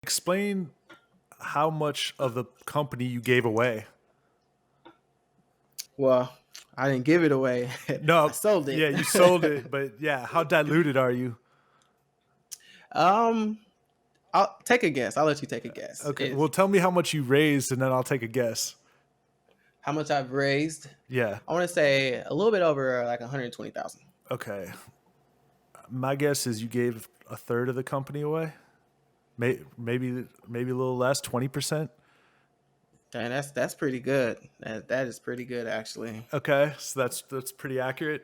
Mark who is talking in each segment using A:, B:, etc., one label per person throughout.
A: Explain how much of the company you gave away.
B: Well, I didn't give it away. I
A: No,
B: sold it.
A: yeah, you sold it, but yeah, how diluted are you?
B: um, I'll take a guess. I'll let you take a guess.
A: Okay, well, tell me how much you raised, and then I'll take a guess.
B: How much I've raised?
A: Yeah.
B: I want to say a little bit over like 120,000.
A: Okay. My guess is you gave a third of the company away. Maybe a little less, 20%.
B: And that's pretty good. That is pretty good actually.
A: Okay, so that's pretty accurate.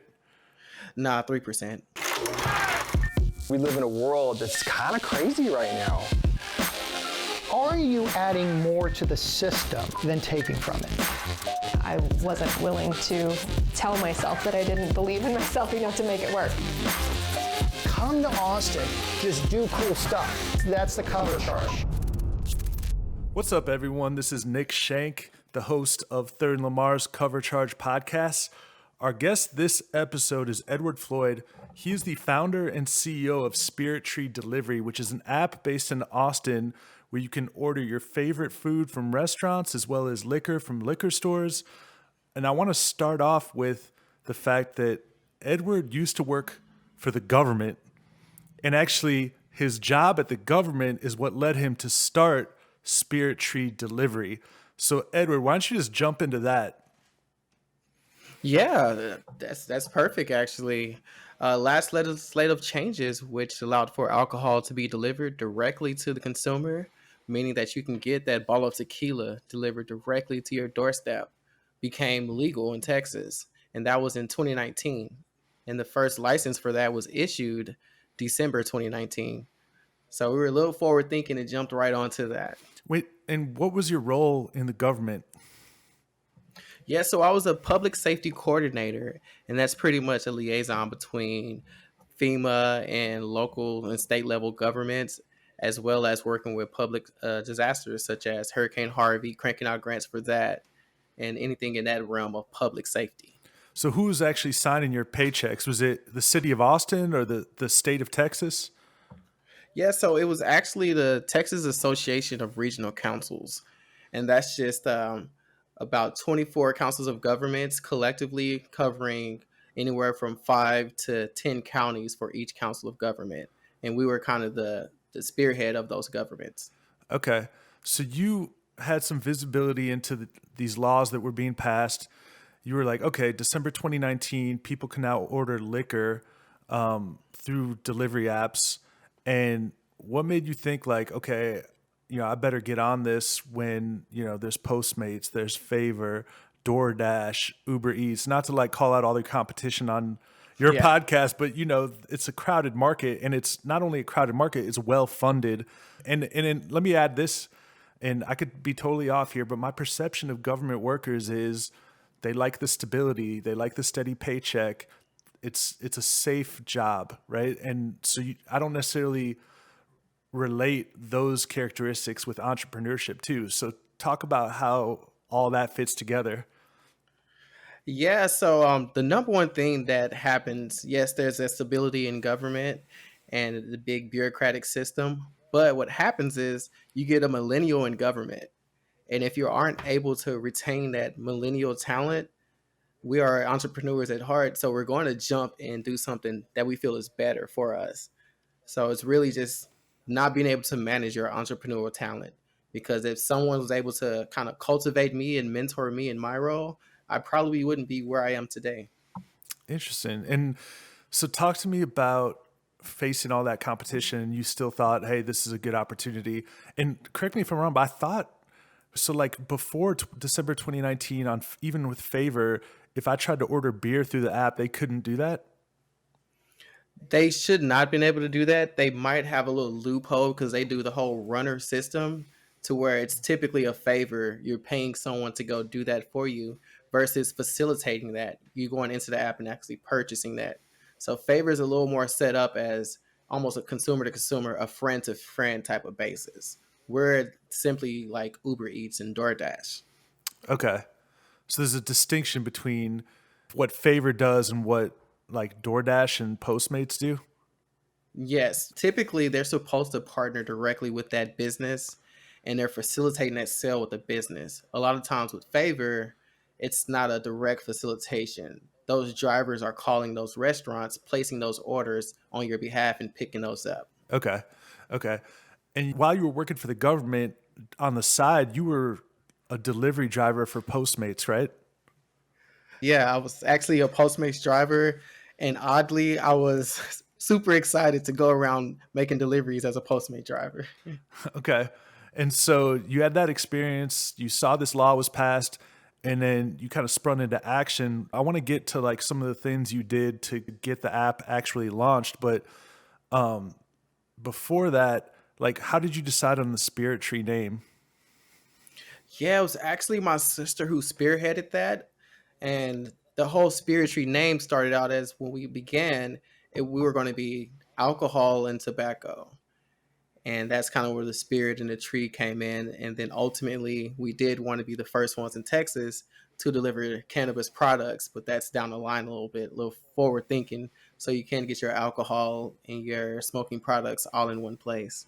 B: Nah, 3%.
C: We live in a world that's kind of crazy right now. Are you adding more to the system than taking from it?
D: I wasn't willing to tell myself that I didn't believe in myself enough to make it work.
C: Come to Austin, just do cool stuff. That's the cover charge.
A: What's up, everyone? This is Nick Shank, the host of Third and Lamar's Cover Charge podcast. Our guest this episode is Edward Floyd. He is the founder and CEO of Spirit Tree Delivery, which is an app based in Austin where you can order your favorite food from restaurants as well as liquor from liquor stores. And I want to start off with the fact that Edward used to work for the government, and actually his job at the government is what led him to start Spirit Tree Delivery. So Edward, why don't you just jump into that?
B: Yeah, that's perfect actually. Last legislative changes, which allowed for alcohol to be delivered directly to the consumer, meaning that you can get that bottle of tequila delivered directly to your doorstep, became legal in Texas, and that was in 2019. And the first license for that was issued December 2019. So we were a little forward thinking and jumped right onto that.
A: Wait, and what was your role in the government?
B: Yeah, so I was a public safety coordinator, and that's pretty much a liaison between FEMA and local and state level governments, as well as working with public disasters such as Hurricane Harvey, cranking out grants for that, and anything in that realm of public safety.
A: So who was actually signing your paychecks? Was it the city of Austin or the state of Texas?
B: Yeah, so it was actually the Texas Association of Regional Councils, and that's just about 24 councils of governments collectively covering anywhere from 5 to 10 counties for each council of government. And we were kind of the spearhead of those governments.
A: Okay. So you had some visibility into these laws that were being passed. You were like, okay, December 2019, people can now order liquor through delivery apps. And what made you think like, okay, I better get on this when, there's Postmates, there's Favor, DoorDash, Uber Eats, not to like call out all the competition on your podcast, but it's a crowded market, and it's not only a crowded market, it's well funded. And let me add this, and I could be totally off here, but my perception of government workers is they like the stability, they like the steady paycheck. It's a safe job, right? And so I don't necessarily relate those characteristics with entrepreneurship too. So talk about how all that fits together.
B: Yeah, so the number one thing that happens, yes, there's a stability in government and the big bureaucratic system. But what happens is you get a millennial in government. And if you aren't able to retain that millennial talent, we are entrepreneurs at heart. So we're going to jump and do something that we feel is better for us. So it's really just not being able to manage your entrepreneurial talent. Because if someone was able to kind of cultivate me and mentor me in my role, I probably wouldn't be where I am today.
A: Interesting. And so talk to me about facing all that competition, and you still thought, hey, this is a good opportunity. And correct me if I'm wrong, but I thought, so like before December 2019, even with Favor, if I tried to order beer through the app, they couldn't do that?
B: They should not have been able to do that. They might have a little loophole because they do the whole runner system to where it's typically a favor. You're paying someone to go do that for you versus facilitating that. You going into the app and actually purchasing that. So favor is a little more set up as almost a consumer to consumer, a friend to friend type of basis. We're simply like Uber Eats and DoorDash.
A: Okay. So there's a distinction between what Favor does and what like DoorDash and Postmates do?
B: Yes, typically they're supposed to partner directly with that business and they're facilitating that sale with the business. A lot of times with Favor, it's not a direct facilitation. Those drivers are calling those restaurants, placing those orders on your behalf and picking those up.
A: Okay. Okay. And while you were working for the government on the side, you were a delivery driver for Postmates, right?
B: Yeah, I was actually a Postmates driver, and oddly, I was super excited to go around making deliveries as a Postmate driver.
A: Okay. And so you had that experience, you saw this law was passed, and then you kind of sprung into action. I want to get to like some of the things you did to get the app actually launched, but before that, like how did you decide on the Spirit Tree name?
B: Yeah, it was actually my sister who spearheaded that. And the whole Spiritry name started out as when we began, we were going to be alcohol and tobacco. And that's kind of where the spirit and the tree came in. And then ultimately, we did want to be the first ones in Texas to deliver cannabis products, but that's down the line a little bit, a little forward thinking. So you can get your alcohol and your smoking products all in one place.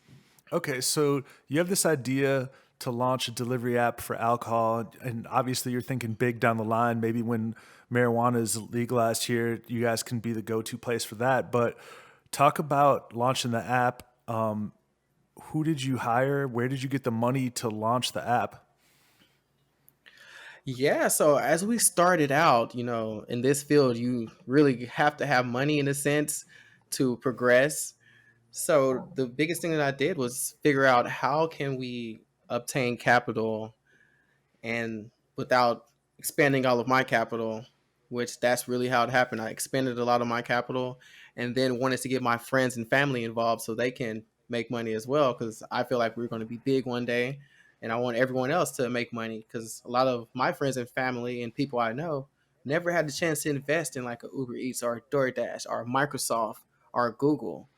A: Okay, so you have this idea to launch a delivery app for alcohol, and obviously you're thinking big down the line. Maybe when marijuana is legalized here, you guys can be the go-to place for that. But talk about launching the app. Who did you hire? Where did you get the money to launch the app?
B: Yeah, so as we started out, in this field, you really have to have money in a sense to progress. So the biggest thing that I did was figure out how can we obtain capital and without expanding all of my capital, which that's really how it happened. I expended a lot of my capital and then wanted to get my friends and family involved so they can make money as well because I feel like we're going to be big one day and I want everyone else to make money because a lot of my friends and family and people I know never had the chance to invest in like a Uber Eats or a DoorDash or a Microsoft or a Google.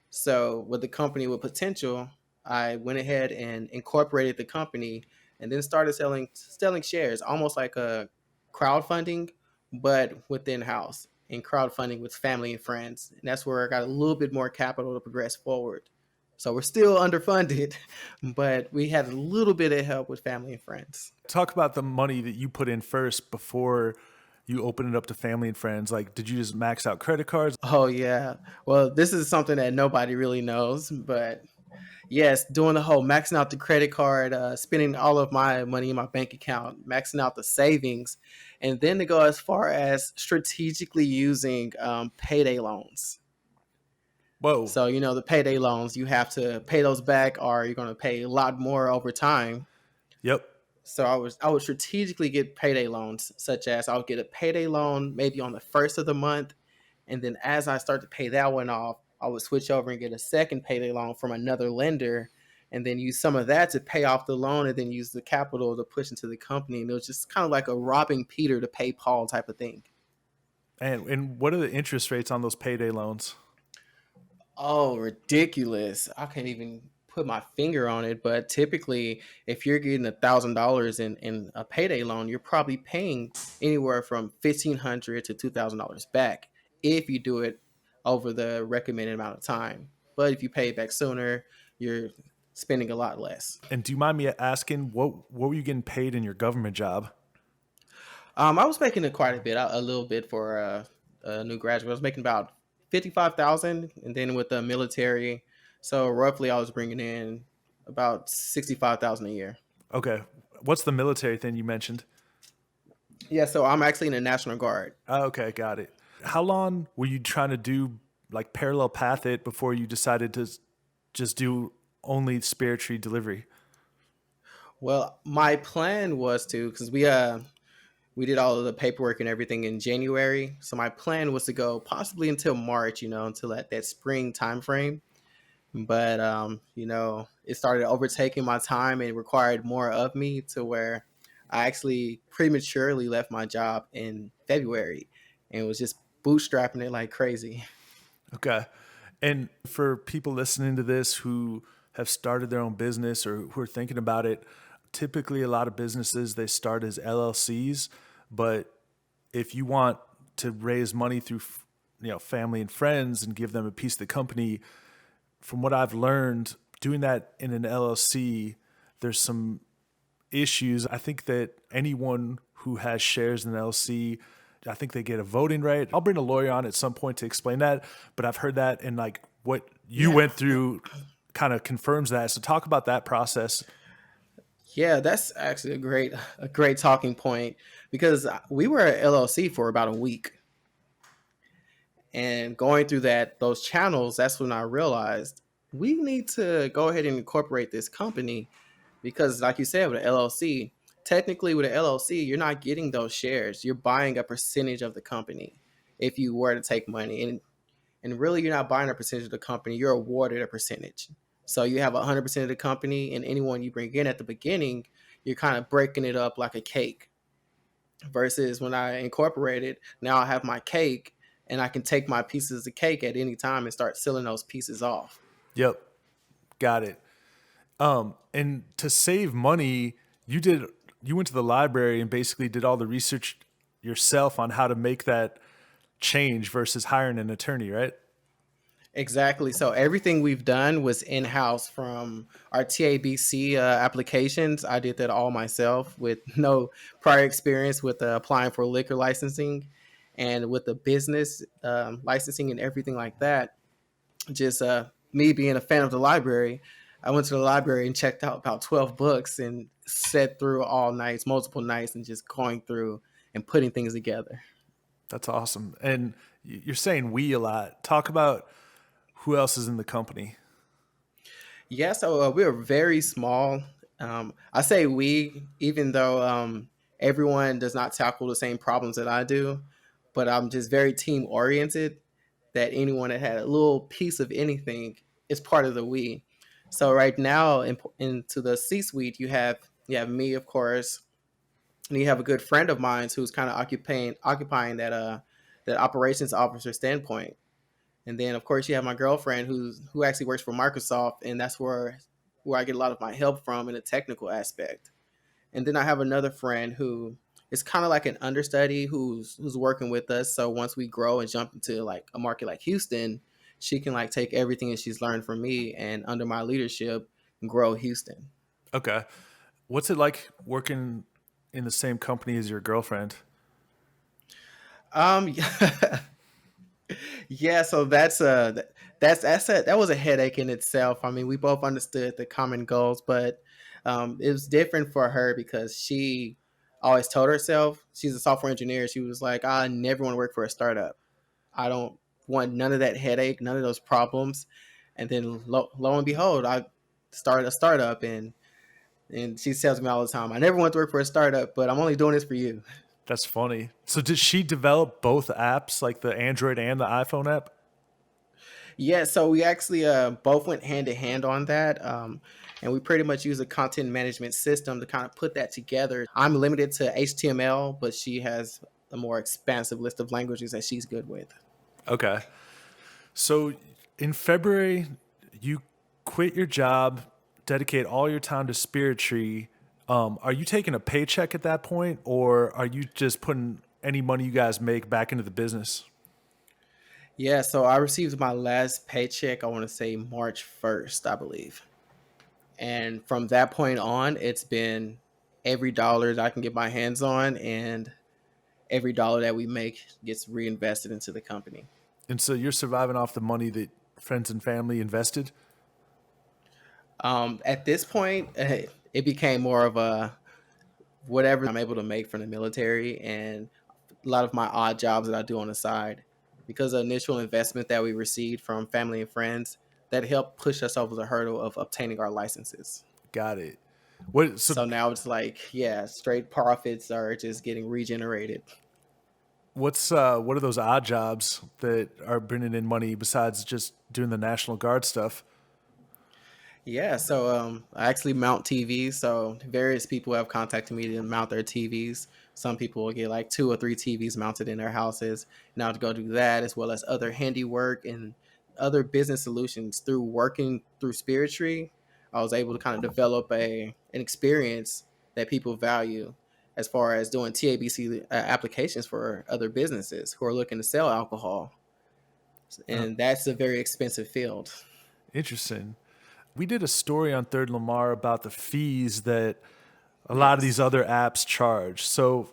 B: So with the company with potential, I went ahead and incorporated the company and then started selling shares, almost like a crowdfunding, but within house and crowdfunding with family and friends. And that's where I got a little bit more capital to progress forward. So we're still underfunded, but we had a little bit of help with family and friends.
A: Talk about the money that you put in first before you open it up to family and friends. Like, did you just max out credit cards?
B: Oh yeah. Well, this is something that nobody really knows, but yes, doing the whole maxing out the credit card, spending all of my money in my bank account, maxing out the savings, and then to go as far as strategically using payday loans.
A: Whoa.
B: So, the payday loans, you have to pay those back or you're going to pay a lot more over time.
A: Yep.
B: So I would strategically get payday loans, such as I would get a payday loan maybe on the first of the month. And then as I start to pay that one off, I would switch over and get a second payday loan from another lender and then use some of that to pay off the loan and then use the capital to push into the company. And it was just kind of like a robbing Peter to pay Paul type of thing.
A: And what are the interest rates on those payday loans?
B: Oh, ridiculous. I can't even put my finger on it, but typically if you're getting $1,000 in a payday loan, you're probably paying anywhere from $1,500 to $2,000 back if you do it over the recommended amount of time. But if you pay it back sooner, you're spending a lot less.
A: And do you mind me asking what were you getting paid in your government job?
B: I was making it quite a little bit for a new graduate. I was making about 55,000, and then with the military, so roughly I was bringing in about 65,000 a year.
A: Okay. What's the military thing you mentioned?
B: Yeah, so I'm actually in the National Guard.
A: Oh, okay, got it. How long were you trying to do like parallel path it before you decided to just do only Spirit Tree delivery?
B: Well, my plan was to because we did all of the paperwork and everything in January, so my plan was to go possibly until March, until that spring time frame. But it started overtaking my time and required more of me to where I actually prematurely left my job in February and was just bootstrapping it like crazy.
A: Okay. And for people listening to this who have started their own business or who are thinking about it, typically a lot of businesses they start as LLCs, but if you want to raise money through family and friends and give them a piece of the company, from what I've learned, doing that in an LLC, there's some issues. I think that anyone who has shares in an LLC, I think they get a voting right. I'll bring a lawyer on at some point to explain that, but I've heard that, and like what you
B: Yeah.
A: went through kind of confirms that. So talk about that process.
B: Yeah, that's actually a great talking point because we were at LLC for about a week. And going through those channels, that's when I realized we need to go ahead and incorporate this company because, like you said, with an LLC, technically with an LLC, you're not getting those shares. You're buying a percentage of the company if you were to take money. And really, you're not buying a percentage of the company, you're awarded a percentage. So you have 100% of the company, and anyone you bring in at the beginning, you're kind of breaking it up like a cake versus when I incorporated, now I have my cake and I can take my pieces of cake at any time and start selling those pieces off.
A: Yep, got it. And to save money, you went to the library and basically did all the research yourself on how to make that change versus hiring an attorney, right?
B: Exactly. So everything we've done was in house from our TABC applications. I did that all myself with no prior experience with applying for liquor licensing and with the business licensing and everything like that. Just me being a fan of the library, I went to the library and checked out about 12 books and sat through all nights, multiple nights, and just going through and putting things together.
A: That's awesome. And you're saying we a lot. Talk about who else is in the company.
B: Yeah, so we're very small. I say we, even though everyone does not tackle the same problems that I do, but I'm just very team oriented. That anyone that had a little piece of anything is part of the we. So right now, into the C-suite, you have me, of course, and you have a good friend of mine who's kind of occupying that operations officer standpoint. And then of course you have my girlfriend who actually works for Microsoft, and that's where I get a lot of my help from in the technical aspect. And then I have another friend who is kind of like an understudy who's working with us. So once we grow and jump into like a market like Houston, she can like take everything that she's learned from me and under my leadership grow Houston.
A: Okay. What's it like working in the same company as your girlfriend?
B: Um Yeah, so that was a headache in itself. I mean, we both understood the common goals, but it was different for her because she always told herself she's a software engineer. She was like, "I never want to work for a startup. I don't want none of that headache, none of those problems." And then lo and behold, I started a startup, and she tells me all the time, "I never want to work for a startup, but I'm only doing this for you."
A: That's funny. So did she develop both apps, like the Android and the iPhone app?
B: Yeah, so we actually both went hand to hand on that. And we pretty much use a content management system to kind of put that together. I'm limited to HTML, but she has a more expansive list of languages that she's good with.
A: Okay. So in February, you quit your job, dedicate all your time to Spirit Tree. Are you taking a paycheck at that point, or are you just putting any money you guys make back into the business?
B: Yeah, so I received my last paycheck, I want to say March 1st, I believe. And from that point on, it's been every dollar that I can get my hands on, and every dollar that we make gets reinvested into the company.
A: And so you're surviving off the money that friends and family invested?
B: At this point, it became more of a whatever I'm able to make from the military and a lot of my odd jobs that I do on the side. Because the initial investment that we received from family and friends that helped push us over the hurdle of obtaining our licenses.
A: Got it. What so
B: So now it's like, yeah, straight profits are just getting regenerated.
A: what are those odd jobs that are bringing in money besides just doing the National Guard stuff?
B: Yeah, so I actually mount TVs. So various people have contacted me to mount their TVs. Some people will get like 2 or 3 TVs mounted in their houses. Now to go do that, as well as other handiwork and other business solutions through working through Spiritry, I was able to kind of develop an experience that people value as far as doing TABC applications for other businesses who are looking to sell alcohol.
A: Uh,
B: And that's a very expensive field.
A: Interesting. We did a story on Third Lamar about the fees that a lot of
B: Yes.
A: these other apps charge. So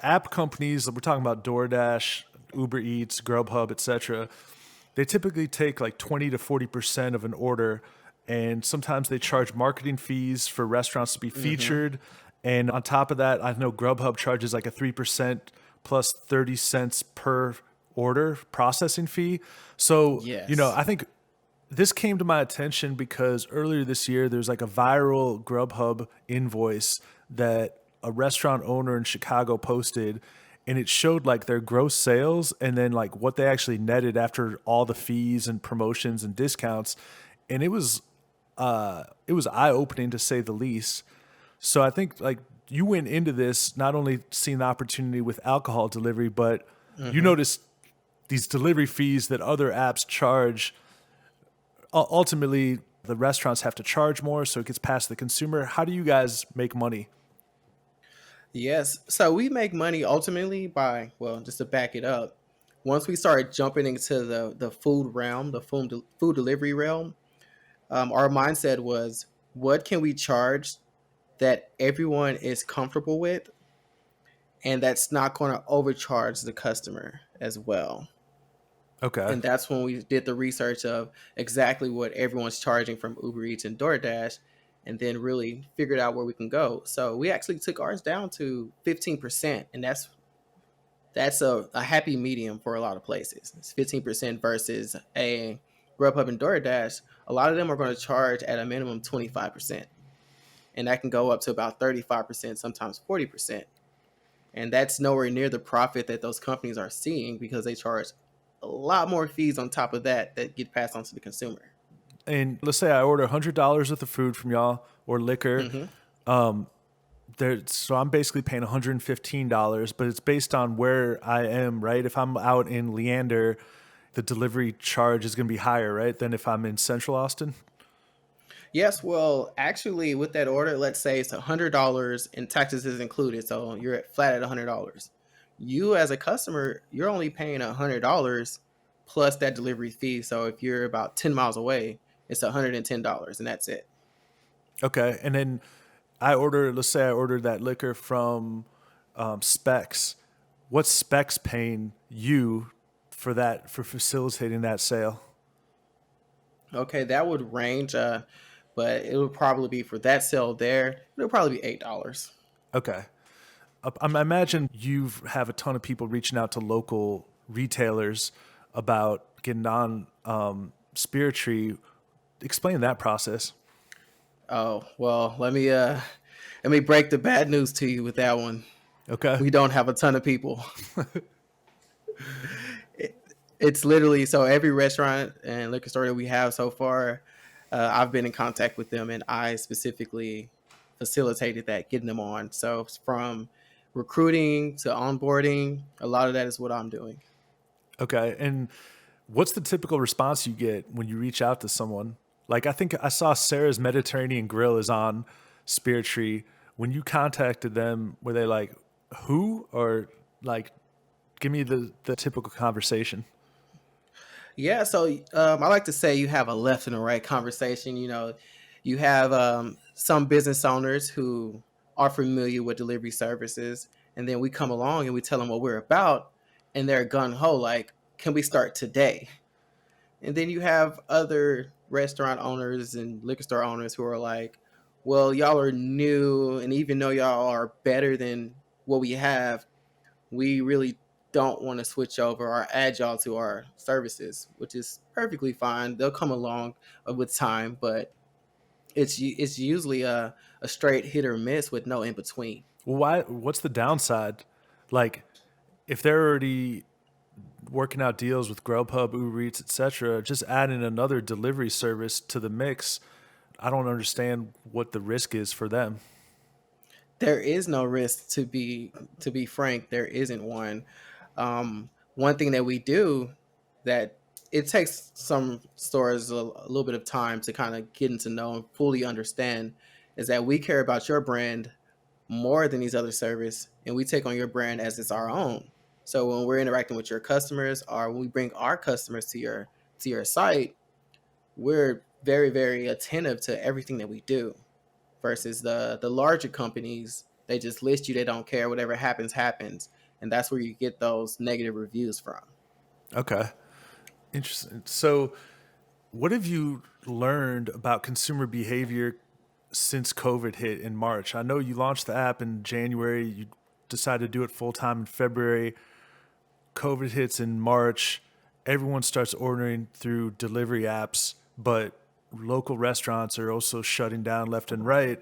A: app companies, we're talking about DoorDash, Uber Eats, Grubhub, etc. They typically take like 20 to 40% of an order, and sometimes they charge marketing fees for restaurants to be
B: Mm-hmm.
A: featured. And on top of that, I know Grubhub charges like a 3% plus 30 cents per order processing fee. So,
B: Yes.
A: I think this came to my attention because earlier this year there's like a viral Grubhub invoice that a restaurant owner in Chicago posted, and it showed like their gross sales and then like what they actually netted after all the fees and promotions and discounts, and it was eye opening to say the least. So I think like you went into this not only seeing the opportunity with alcohol delivery, but you
B: Mm-hmm.
A: noticed these delivery fees that other apps charge. Ultimately the restaurants have to charge more, so it gets past the consumer. How do you guys make money?
B: Yes. So we make money ultimately by, well, just to back it up, once we started jumping into the food realm, the food delivery realm, our mindset was, what can we charge that everyone is comfortable with, and that's not going to overcharge the customer as well.
A: Okay.
B: And that's when we did the research of exactly what everyone's charging from Uber Eats and DoorDash, and then really figured out where we can go. So we actually took ours down to 15%, and that's a happy medium for a lot of places. It's 15% versus a Grubhub and DoorDash. A lot of them are going to charge at a minimum 25%, and that can go up to about 35%, sometimes 40%. And that's nowhere near the profit that those companies are seeing, because they charge a lot more fees on top of that get passed on to the consumer.
A: And let's say I order $100 worth of food from y'all or liquor.
B: Hmm.
A: So I'm basically paying $115, but it's based on where I am, right? If I'm out in Leander, the delivery charge is going to be higher, right, than if I'm in Central Austin.
B: Yes, well, actually, with that order, let's say it's $100 and taxes is included, so you're at flat at $100. You as a customer, you're only paying $100 plus that delivery fee. So if you're about 10 miles away, it's $110, and that's it.
A: Okay, and then let's say I ordered that liquor from Specs. What's Specs paying you for that, for facilitating that sale?
B: Okay, that would range, but it would probably be for that sale there. It'll probably be $8.
A: Okay. I imagine you have a ton of people reaching out to local retailers about getting on Spirit Tree. Explain that process.
B: Oh well, let me break the bad news to you with that one.
A: Okay.
B: We don't have a ton of people. It, it's literally, so every restaurant and liquor store that we have so far, I've been in contact with them, and I specifically facilitated that, getting them on. So from recruiting to onboarding, a lot of that is what I'm doing.
A: Okay. And what's the typical response you get when you reach out to someone? Like, I think I saw Sarah's Mediterranean Grill is on Spirit Tree. When you contacted them, were they like, who? Or like, give me the typical conversation.
B: Yeah, so I like to say you have a left and a right conversation. You have some business owners who are familiar with delivery services, and then we come along and we tell them what we're about, and they're gun ho like, "Can we start today?" And then you have other restaurant owners and liquor store owners who are like, "Well, y'all are new, and even though y'all are better than what we have, we really don't want to switch over or add y'all to our services," which is perfectly fine. They'll come along with time, but it's usually a straight hit or miss with no in between.
A: Well, why? What's the downside? Like, if they're already working out deals with Grubhub, Uber Eats, etc., just adding another delivery service to the mix, I don't understand what the risk is for them.
B: There is no risk, to be frank. There isn't one. One thing that we do that it takes some stores a little bit of time to kind of get into know and fully understand is that we care about your brand more than these other service, and we take on your brand as it's our own. So when we're interacting with your customers, or when we bring our customers to your site, we're very, very attentive to everything that we do versus the larger companies. They just list you, they don't care, whatever happens happens, and that's where you get those negative reviews from.
A: Okay. Interesting. So, what have you learned about consumer behavior since COVID hit in March? I know you launched the app in January, you decided to do it full time in February. COVID hits in March. Everyone starts ordering through delivery apps, but local restaurants are also shutting down left and right.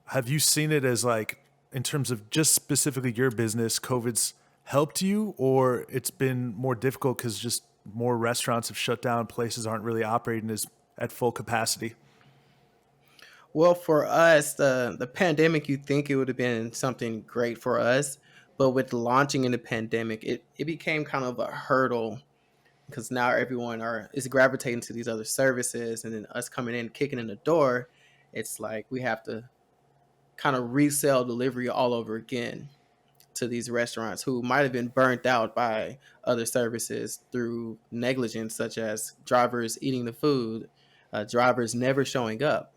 A: Have you seen it as like, in terms of just specifically your business, COVID's helped you, or it's been more difficult because just more restaurants have shut down, places aren't really operating as at full capacity?
B: Well, for us, the pandemic, you think it would have been something great for us, but with launching in the pandemic, it became kind of a hurdle because now everyone are is gravitating to these other services, and then us coming in, kicking in the door, it's like we have to kind of resell delivery all over again to these restaurants who might have been burnt out by other services through negligence, such as drivers eating the food, drivers never showing up.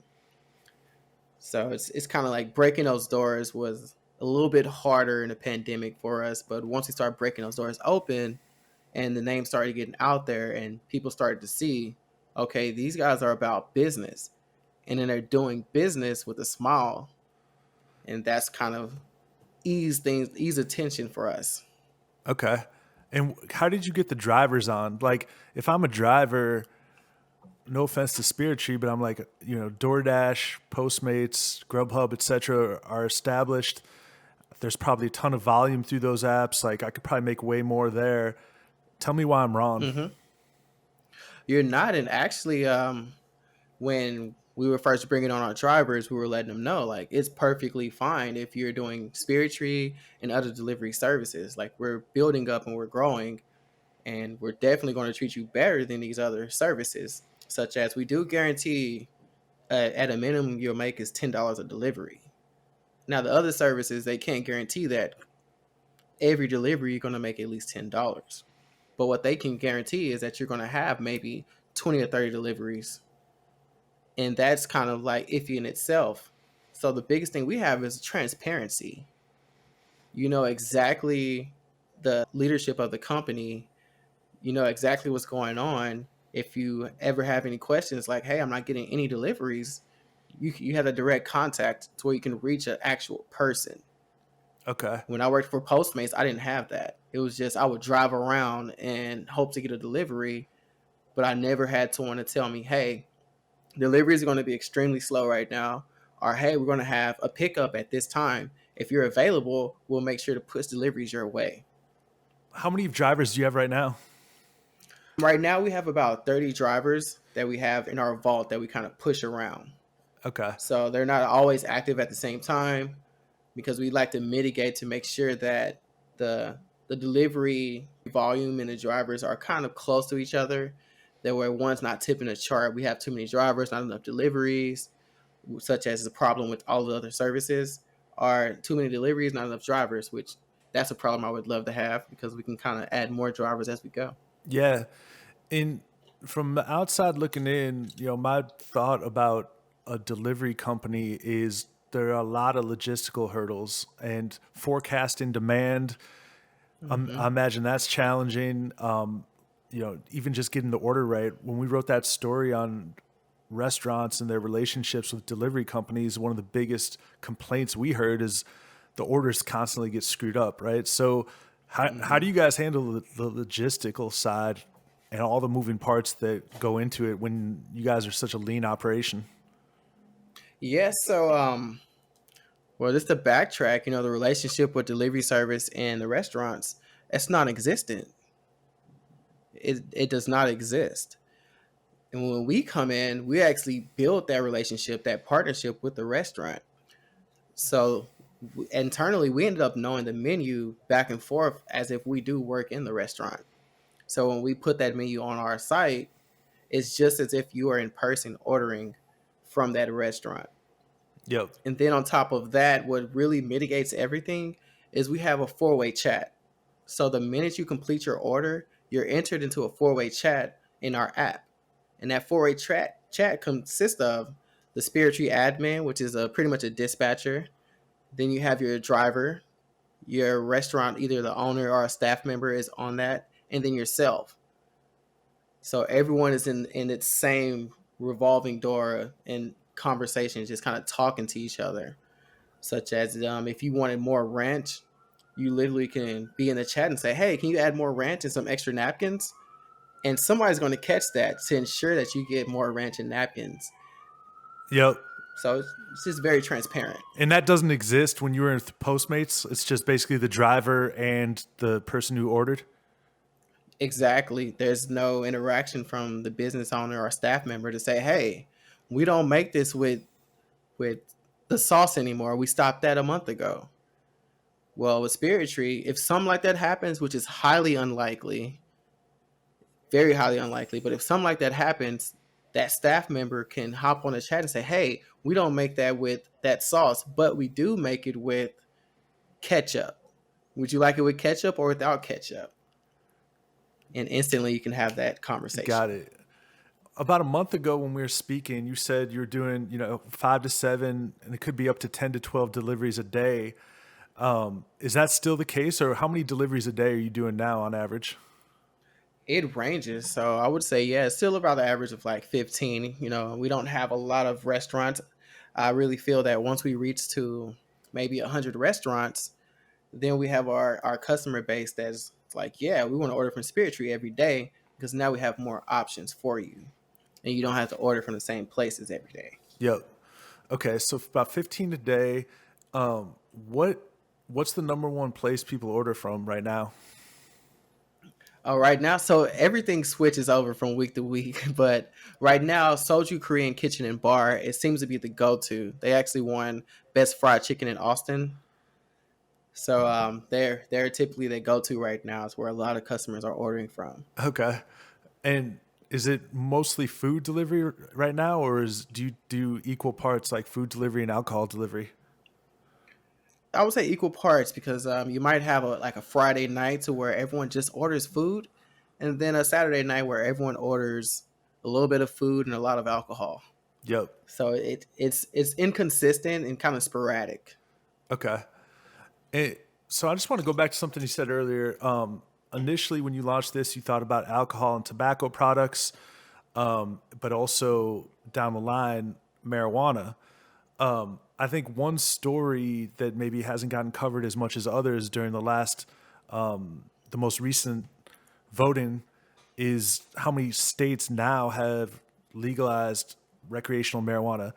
B: So it's kind of like breaking those doors was a little bit harder in the pandemic for us, but once we started breaking those doors open and the name started getting out there and people started to see, okay, these guys are about business, and then they're doing business with a smile, and that's kind of ease attention for us.
A: Okay. And how did you get the drivers on? Like, if I'm a driver, no offense to Spirit Tree, but I'm like, DoorDash, Postmates, Grubhub, etc., are established. There's probably a ton of volume through those apps. Like, I could probably make way more there. Tell me why I'm wrong.
B: Hmm. You're not. And actually, when we were first bringing on our drivers, we were letting them know like it's perfectly fine if you're doing Spirit Tree and other delivery services. Like, we're building up and we're growing, and we're definitely going to treat you better than these other services, such as we do guarantee at a minimum you'll make is $10 a delivery. Now, the other services, they can't guarantee that every delivery you're going to make at least $10. But what they can guarantee is that you're going to have maybe 20 or 30 deliveries. And that's kind of like iffy in itself. So the biggest thing we have is transparency. You know exactly the leadership of the company, you know exactly what's going on. If you ever have any questions like, hey, I'm not getting any deliveries, you have a direct contact to where you can reach an actual person.
A: Okay.
B: When I worked for Postmates, I didn't have that. It was just I would drive around and hope to get a delivery, but I never had someone to tell me, hey, deliveries are going to be extremely slow right now, or hey, we're going to have a pickup at this time. If you're available, we'll make sure to push deliveries your way.
A: How many drivers do you have right now?
B: Right now, we have about 30 drivers that we have in our vault that we kind of push around.
A: Okay.
B: So they're not always active at the same time because we like to mitigate to make sure that the the delivery volume and the drivers are kind of close to each other. That way, one's not tipping the chart. We have too many drivers, not enough deliveries, such as the problem with all the other services, are too many deliveries, not enough drivers, which that's a problem I would love to have because we can kind of add more drivers as we go.
A: Yeah. In From the outside looking in, my thought about a delivery company is there are a lot of logistical hurdles and forecasting demand. I
B: Hmm.
A: imagine that's challenging. Even just getting the order right. When we wrote that story on restaurants and their relationships with delivery companies, one of the biggest complaints we heard is the orders constantly get screwed up, right? So how do
B: Hmm.
A: you guys handle the logistical side and all the moving parts that go into it when you guys are such a lean operation?
B: Yes, so well, just to backtrack, the relationship with delivery service and the restaurants, it's non-existent. It does not exist. And when we come in, we actually build that relationship, that partnership with the restaurant. So internally, we ended up knowing the menu back and forth as if we do work in the restaurant. So when we put that menu on our site, it's just as if you are in person ordering from that restaurant.
A: Yep.
B: And then on top of that, what really mitigates everything is we have a four-way chat. So the minute you complete your order, you're entered into a four-way chat in our app. And that four-way chat consists of the Spirit Tree admin, which is pretty much a dispatcher. Then you have your driver, your restaurant, either the owner or a staff member is on that, and then yourself. So everyone is in its same revolving door and conversations, just kind of talking to each other. Such as if you wanted more ranch, you literally can be in the chat and say, "Hey, can you add more ranch and some extra napkins?" And somebody's going to catch that to ensure that you get more ranch and napkins.
A: Yep.
B: So it's just very transparent.
A: And that doesn't exist when you were in Postmates. It's just basically the driver and the person who ordered.
B: Exactly. There's no interaction from the business owner or staff member to say, "Hey, we don't make this with the sauce anymore. We stopped that a month ago." Well, with Spirit Tree, if something like that happens, which is highly unlikely, very highly unlikely, but if something like that happens, that staff member can hop on the chat and say, "Hey, we don't make that with that sauce, but we do make it with ketchup. Would you like it with ketchup or without ketchup?" And instantly you can have that conversation.
A: Got it. About a month ago when we were speaking, you said you're doing, 5 to 7, and it could be up to 10 to 12 deliveries a day. Is that still the case, or how many deliveries a day are you doing now on average?
B: It ranges. So I would say, yeah, it's still about the average of like 15. We don't have a lot of restaurants. I really feel that once we reach to maybe 100 restaurants, then we have our customer base that's like, yeah, we want to order from Spirit Tree every day because now we have more options for you. And you don't have to order from the same places every day.
A: Yep. Okay, so about 15 a day. What's the number one place people order from right now?
B: Oh, right now, so everything switches over from week to week, but right now, Soju Korean Kitchen and Bar, it seems to be the go-to. They actually won Best Fried Chicken in Austin. So they're typically the go-to right now. It's where a lot of customers are ordering from.
A: Okay. And is it mostly food delivery right now, or do you do equal parts like food delivery and alcohol delivery?
B: I would say equal parts because you might have a Friday night to where everyone just orders food, and then a Saturday night where everyone orders a little bit of food and a lot of alcohol.
A: Yep.
B: So it's inconsistent and kind of sporadic.
A: Okay. So I just want to go back to something you said earlier. Initially, when you launched this, you thought about alcohol and tobacco products, but also down the line, marijuana. I think one story that maybe hasn't gotten covered as much as others during the most recent voting is how many states now have legalized recreational marijuana.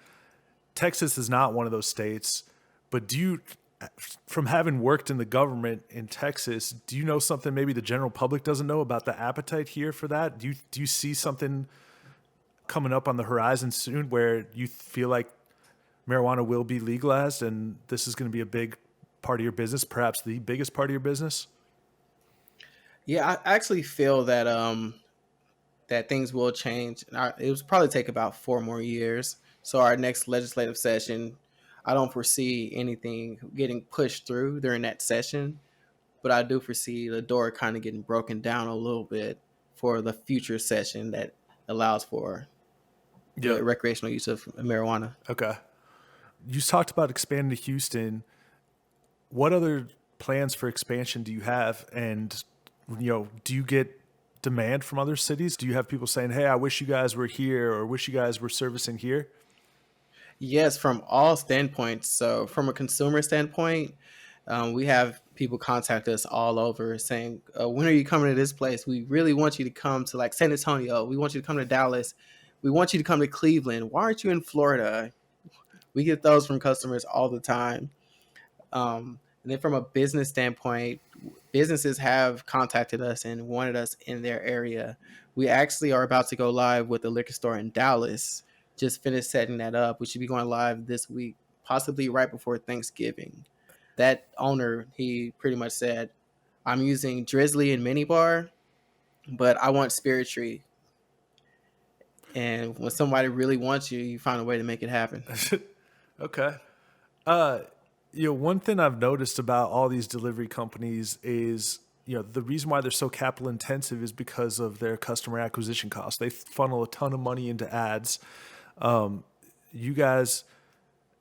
A: Texas is not one of those states, but from having worked in the government in Texas, do you know something maybe the general public doesn't know about the appetite here for that? Do you see something coming up on the horizon soon where you feel like marijuana will be legalized and this is going to be a big part of your business, perhaps the biggest part of your business?
B: Yeah, I actually feel that that things will change. It will probably take about 4 more years. So our next legislative session, I don't foresee anything getting pushed through during that session, but I do foresee the door kind of getting broken down a little bit for the future session that allows for the recreational use of marijuana.
A: Okay. You talked about expanding to Houston. What other plans for expansion do you have? And, do you get demand from other cities? Do you have people saying, "Hey, I wish you guys were here," or "Wish you guys were servicing here"?
B: Yes, from all standpoints. So, from a consumer standpoint, we have people contact us all over saying, "When are you coming to this place? We really want you to come to like San Antonio. We want you to come to Dallas. We want you to come to Cleveland. Why aren't you in Florida?" We get those from customers all the time. And then from a business standpoint, businesses have contacted us and wanted us in their area. We actually are about to go live with a liquor store in Dallas. Just finished setting that up. We should be going live this week, possibly right before Thanksgiving. That owner, he pretty much said, "I'm using Drizzly and Minibar, but I want Spirit Tree." And when somebody really wants you, you find a way to make it happen.
A: Okay. One thing I've noticed about all these delivery companies is, the reason why they're so capital intensive is because of their customer acquisition costs. They funnel a ton of money into ads. You guys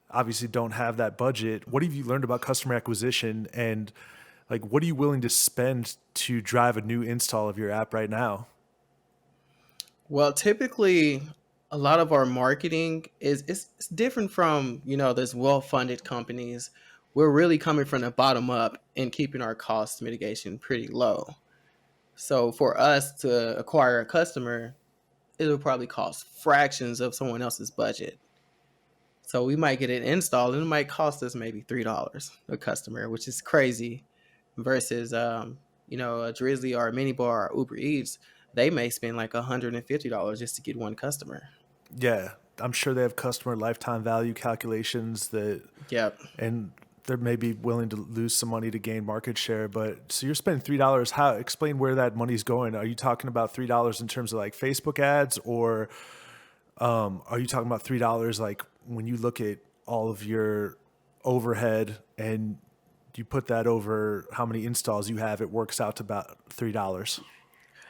A: obviously don't have that budget. What have you learned about customer acquisition, and like, what are you willing to spend to drive a new install of your app right now?
B: Well, typically, a lot of our marketing is it's different from those well-funded companies. We're really coming from the bottom up and keeping our cost mitigation pretty low. So for us to acquire a customer, it'll probably cost fractions of someone else's budget. So we might get an install and it might cost us maybe $3 a customer, which is crazy. Versus a Drizzly or a Minibar or Uber Eats, they may spend like $150 just to get one customer.
A: Yeah, I'm sure they have customer lifetime value calculations
B: Yep.
A: and they're maybe willing to lose some money to gain market share. But so you're spending $3. Explain where that money's going. Are you talking about $3 in terms of like Facebook ads, or are you talking about $3 like when you look at all of your overhead and you put that over how many installs you have, it works out to about $3?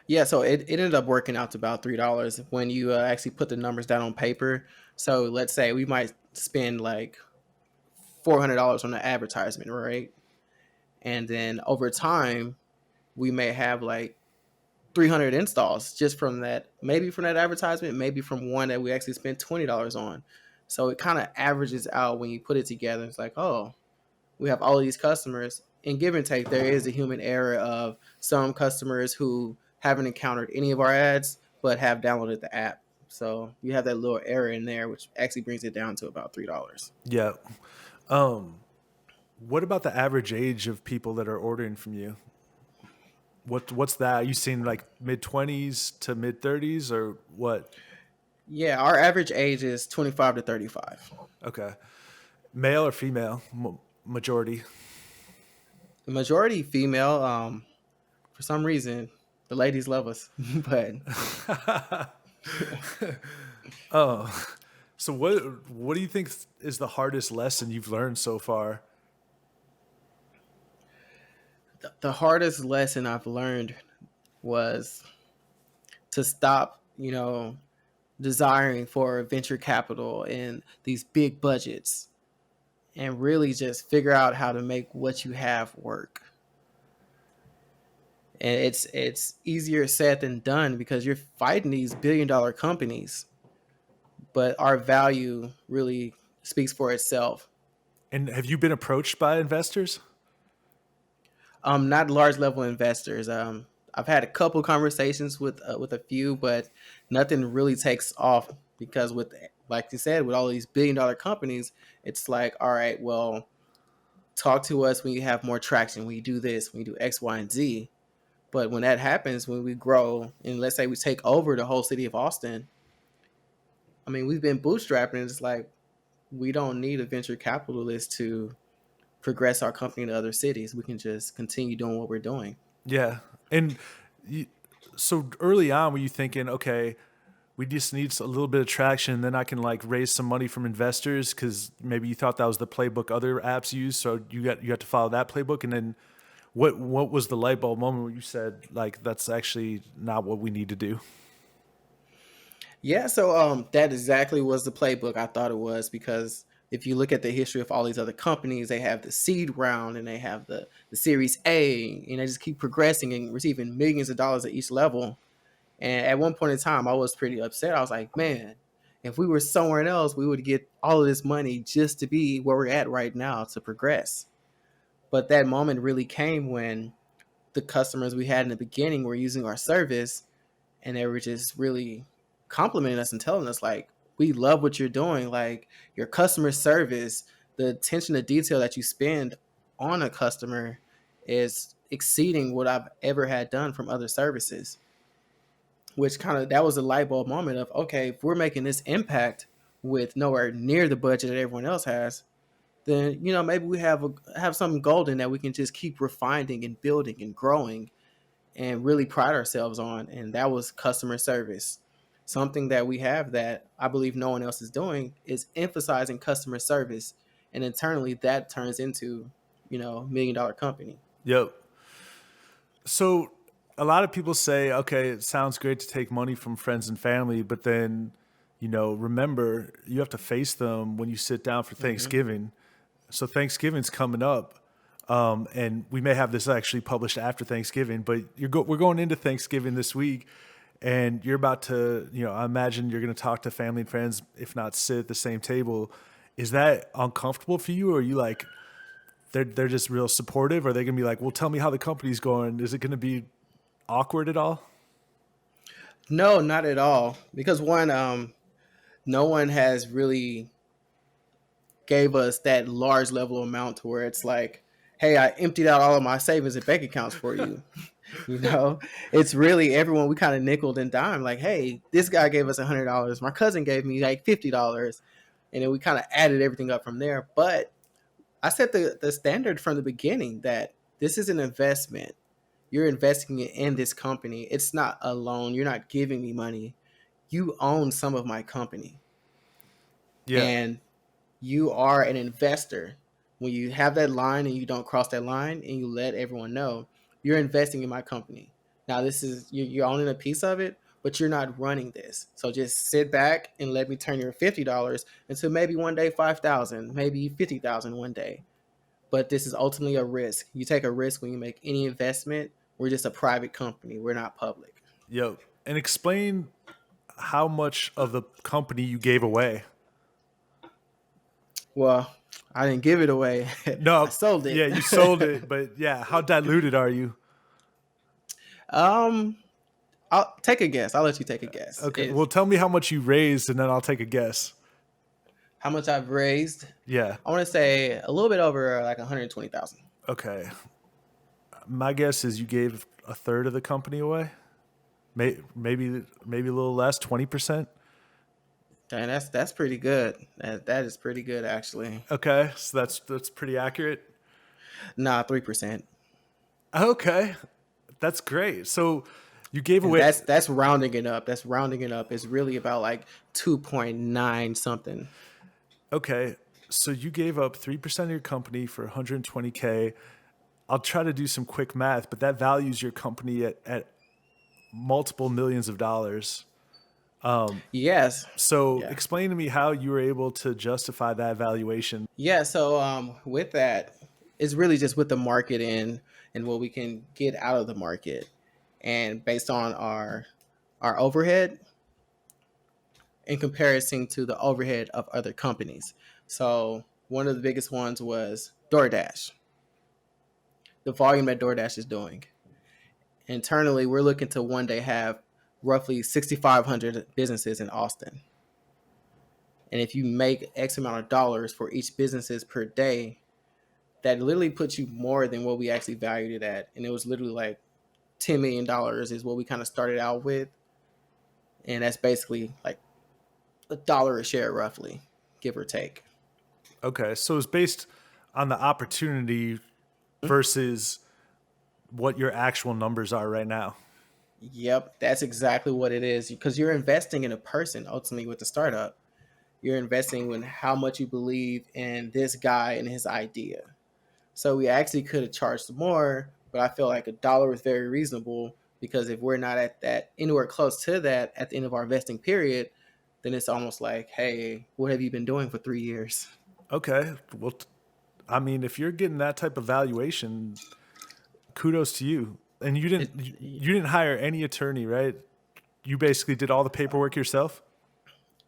B: Yeah, so it ended up working out to about $3 when you actually put the numbers down on paper. So let's say we might spend like $400 on the advertisement, right? And then over time, we may have like 300 installs just from that, maybe from that advertisement, maybe from one that we actually spent $20 on. So it kind of averages out when you put it together. It's like, oh, we have all of these customers. In give and take, there is a human error of some customers who haven't encountered any of our ads but have downloaded the app. So you have that little error in there, which actually brings it down to about $3.
A: Yeah. What about the average age of people that are ordering from you? What's that? Are you seeing like mid-20s to mid-30s or what?
B: Yeah, our average age is 25 to 35.
A: Okay. Male or female? Majority.
B: The majority female. For some reason, the ladies love us, but
A: Oh, so what do you think is the hardest lesson you've learned so far?
B: the hardest lesson I've learned was to stop, desiring for venture capital and these big budgets and really just figure out how to make what you have work. And it's easier said than done because you're fighting these billion-dollar companies, but our value really speaks for itself.
A: And have you been approached by investors?
B: Not large level investors. I've had a couple conversations with a few, but nothing really takes off because with, like you said, with all these billion-dollar companies, it's like, all right, well, talk to us when you have more traction, when you do this, when you do X, Y, and Z. But when that happens, when we grow, and let's say we take over the whole city of Austin, I mean, we've been bootstrapping. And it's like we don't need a venture capitalist to progress our company to other cities. We can just continue doing what we're doing.
A: Yeah. And so early on, were you thinking, okay, we just need a little bit of traction, then I can like raise some money from investors? Because maybe you thought that was the playbook other apps use, so you have to follow that playbook. And then what was the light bulb moment where you said like that's actually not what we need to do?
B: Yeah, so that exactly was the playbook I thought it was, because if you look at the history of all these other companies, they have the seed round and they have the Series A, and they just keep progressing and receiving millions of dollars at each level. And at one point in time, I was pretty upset. I was like, man, if we were somewhere else, we would get all of this money just to be where we're at right now to progress. But that moment really came when the customers we had in the beginning were using our service and they were just really complimenting us and telling us like, we love what you're doing. Like your customer service, the attention to detail that you spend on a customer is exceeding what I've ever had done from other services. Which that was a light bulb moment of, okay, if we're making this impact with nowhere near the budget that everyone else has, then maybe we have something golden that we can just keep refining and building and growing and really pride ourselves on. And that was customer service. Something that we have that I believe no one else is doing is emphasizing customer service. And internally that turns into, $1 million company.
A: Yep. So a lot of people say, okay, it sounds great to take money from friends and family, but then, remember you have to face them when you sit down for
B: Hmm.
A: Thanksgiving. So Thanksgiving's coming up. And we may have this actually published after Thanksgiving, but we're going into Thanksgiving this week, and you're about to, I imagine you're going to talk to family and friends, if not sit at the same table. Is that uncomfortable for you, or are you like they're just real supportive? Or are they going to be like, well, tell me how the company's going? Is it going to be awkward at all?
B: No, not at all. Because one, no one has really gave us that large level amount to where it's like, hey, I emptied out all of my savings and bank accounts for you. You know, it's really everyone. We kind of nickled and dime. Like, hey, this guy gave us $100. My cousin gave me like $50, and then we kind of added everything up from there. But I set the standard from the beginning that this is an investment. You're investing in this company. It's not a loan. You're not giving me money. You own some of my company,
A: Yeah.
B: and you are an investor. When you have that line and you don't cross that line and you let everyone know, you're investing in my company. Now, this is you're owning a piece of it, but you're not running this. So just sit back and let me turn your $50 into maybe one day 5,000, maybe 50,000 one day. But this is ultimately a risk. You take a risk when you make any investment. We're just a private company. We're not public.
A: Yo, and explain how much of the company you gave away.
B: Well, I didn't give it away. I
A: No,
B: sold
A: yeah,
B: it.
A: you sold it, but yeah, how diluted are you?
B: um, I'll take a guess. I'll let you take a guess.
A: Okay, well, tell me how much you raised, and then I'll take a guess.
B: How much I've raised?
A: Yeah.
B: I want to say a little bit over like 120,000.
A: Okay. My guess is you gave a third of the company away. Maybe a little less, 20%.
B: And that's pretty good. That is pretty good actually.
A: Okay, so that's pretty accurate.
B: Nah, 3%.
A: Okay, that's great. So you gave
B: And
A: away.
B: that's rounding it up. That's rounding it up. It's really about like 2.9 something.
A: Okay, so you gave up 3% of your company for 120K. I'll try to do some quick math, but that values your company at multiple millions of dollars.
B: Yes.
A: So
B: Yeah.
A: explain to me how you were able to justify that valuation.
B: Yeah, so with that, it's really just with the market and what we can get out of the market. And based on our overhead in comparison to the overhead of other companies. So one of the biggest ones was DoorDash, the volume that DoorDash is doing. Internally, we're looking to one day have roughly 6,500 businesses in Austin. And if you make X amount of dollars for each businesses per day, that literally puts you more than what we actually valued it at. And it was literally like $10 million is what we kind of started out with. And that's basically like $1 a share, roughly, give or take.
A: Okay, so it's based on the opportunity versus what your actual numbers are right now.
B: Yep, that's exactly what it is. Because you're investing in a person ultimately with the startup. You're investing in how much you believe in this guy and his idea. So we actually could have charged more, but I feel like $1 is very reasonable because if we're not at that anywhere close to that at the end of our vesting period, then it's almost like, hey, what have you been doing for 3 years?
A: Okay, well, I mean, if you're getting that type of valuation, kudos to you. And you didn't
B: It,
A: you didn't hire any attorney, right? You basically did all the paperwork yourself.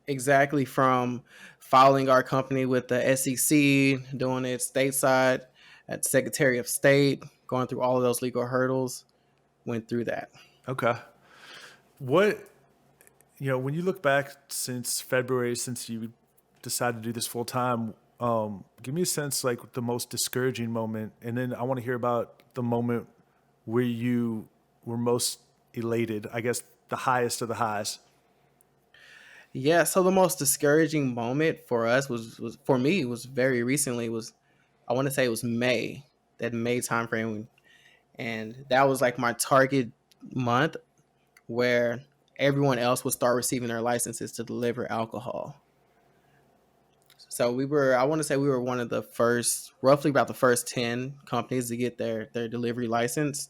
B: exactly from filing our company with the SEC, doing it stateside at Secretary of State, going through all of those legal hurdles, went through that.
A: Okay. What when you look back since February, since you decided to do this full time, give me a sense like the most discouraging moment, and then I want to hear about the moment where you were most elated. I guess the highest of the highs.
B: Yeah, so the most discouraging moment for us was for me was very recently was I want to say it was May, that May time frame, and that was like my target month where everyone else would start receiving their licenses to deliver alcohol. So I want to say we were one of the first, roughly about the first 10 companies to get their delivery license.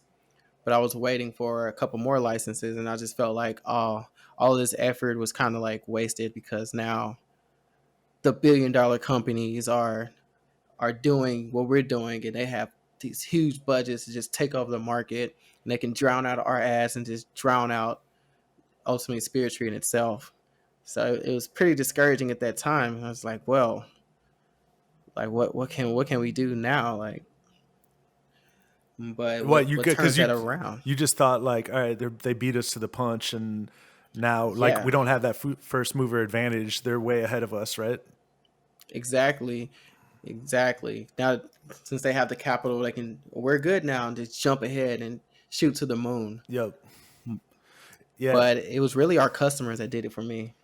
B: but I was waiting for a couple more licenses, and I just felt like, oh, all this effort was kind of like wasted because now the billion-dollar companies are doing what we're doing, and they have these huge budgets to just take over the market, and they can drown out our ads and just drown out ultimately Spirit Tree in itself. So it was pretty discouraging at that time. And I was like, well, like what can we do now? Like, but
A: What you
B: what
A: get
B: turns
A: because
B: that around?
A: you just thought like, all right, they beat us to the punch, and now like
B: Yeah,
A: we don't have that first mover advantage. They're way ahead of us, right?
B: exactly. Exactly. Now, since they have the capital, we're good now and just jump ahead and shoot to the moon.
A: Yep. Yeah.
B: But it was really our customers that did it for me.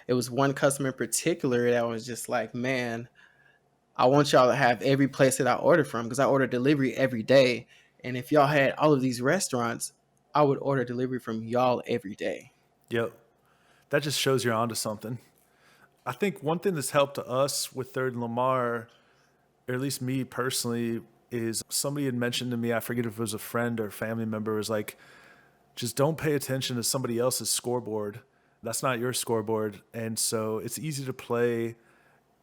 B: It was one customer in particular that was just like, man, I want y'all to have every place that I order from because I order delivery every day. And if y'all had all of these restaurants, I would order delivery from y'all every day.
A: Yep. That just shows you're onto something. I think one thing that's helped us with Third and Lamar, or at least me personally, is somebody had mentioned to me, I forget if it was a friend or family member, was like, just don't pay attention to somebody else's scoreboard. That's not your scoreboard. And so it's easy to play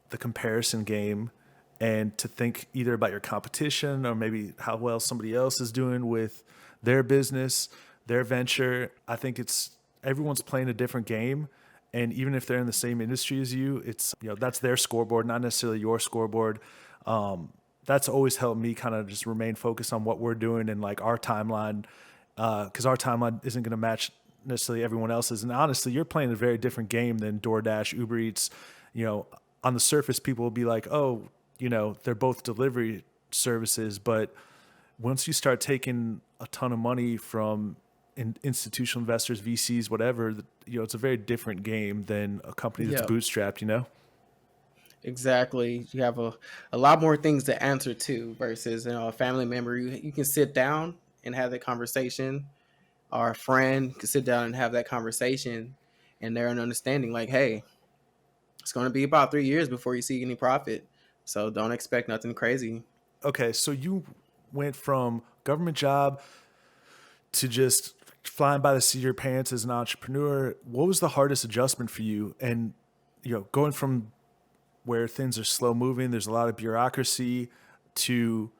A: the comparison game and to think either about your competition or maybe how well somebody else is doing with their business, their venture. I think it's everyone's playing a different game. And even if they're in the same industry as you, it's, that's their scoreboard, not necessarily your scoreboard. That's always helped me kind of just remain focused on what we're doing and like our timeline, because our timeline isn't going to match necessarily everyone else's. And honestly, you're playing a very different game than DoorDash, Uber Eats. On the surface, people will be like, oh, they're both delivery services. But once you start taking a ton of money from institutional investors, VCs, whatever, it's a very different game than a company that's
B: Yeah,
A: bootstrapped.
B: exactly. You have a lot more things to answer to versus a family member. You can sit down and have that conversation, or a friend can sit down and have that conversation, and they're an understanding like, hey, it's going to be about 3 years before you see any profit. So don't expect nothing crazy.
A: Okay, so you went from government job to just flying by the seat of your pants as an entrepreneur. What was the hardest adjustment for you? And going from where things are slow moving, there's a lot of bureaucracy, to